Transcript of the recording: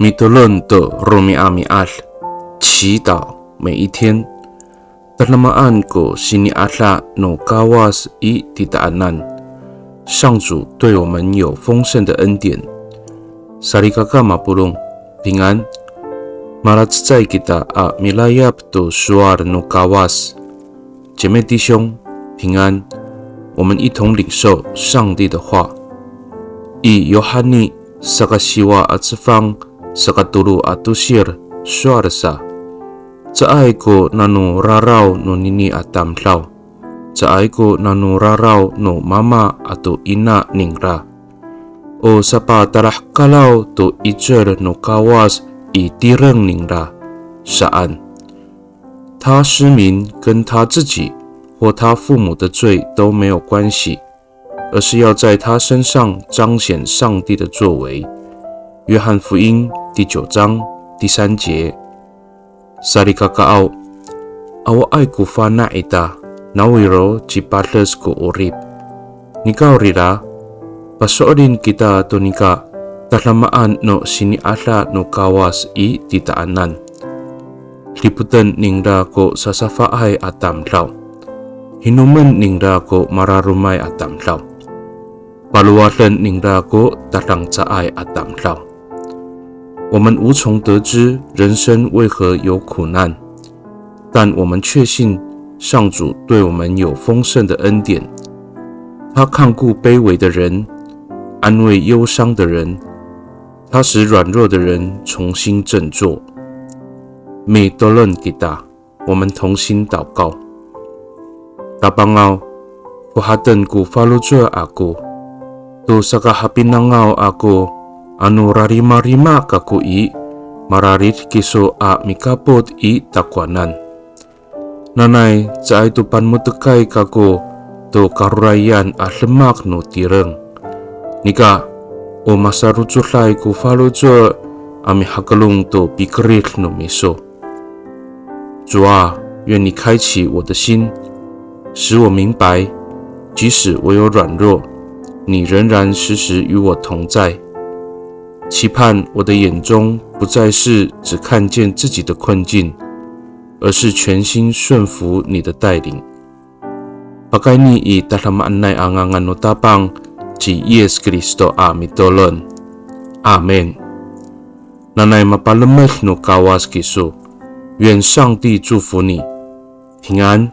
米德伦的罗米阿米阿，祈祷每一天。Talamaan ko siniasa no kawas i titaanan， 上主对我们有丰盛的恩典。Sarikaka mapulong， 平安。Malatsay kita a milayap to suar no kawas， 姐妹弟兄，平安。我们一同领受上帝的话。I Yohani sakasiwa at sifang sakatulu atusir suarsa， Caay ko nanu raraw no nini atamlaw, caay ko nanu raraw no mama ato ina ningra. O sapa tarah kalaw to ijer no kawas itireng ningra, saan？ 他失明跟他自己或他父母的罪都没有关系，而是要在他身上彰显上帝的作为。约翰福音第9章第3节。Sarikakaaw, awa ay kufa na ita, nawiro chipatles ko urip. Nikaw rira, pasoorin kita to nika, talamaan no siniasa no kawas i titaanan. Liputan ningda ko sasafaay atamlaw. Hinuman ningda ko mararumay atamlaw. Paluwatan ningda ko tatangcaay atamlaw。我们无从得知人生为何有苦难，但我们确信上主对我们有丰盛的恩典。他看顾卑微的人，安慰忧伤的人，他使软弱的人重新振作。Mi tolong kita， 我们同心祷告。Tabangaw, kuhatan ko falujua ako, to sakahapinangaw ako.Anu rarima-rima kaku i mararit kiso a mikapot i takwanan. Nanay, caay tupan mo tekay kaku to karurayan a lemak no tireng. Nika, o masaruculay ku falujo ami hagalung to bikerit no miso. 主啊，愿你开启我的心，使我明白，即使我有软弱，你仍然时时与我同在。期盼我的眼中不再是只看见自己的困境，而是全心顺服你的带领。Pakai ni i dalam anay angangan no tapang ci Yesus Kristo a mitolon. Amen. Nanay mapalemeh no kawas kiso， 愿上帝祝福你，平安。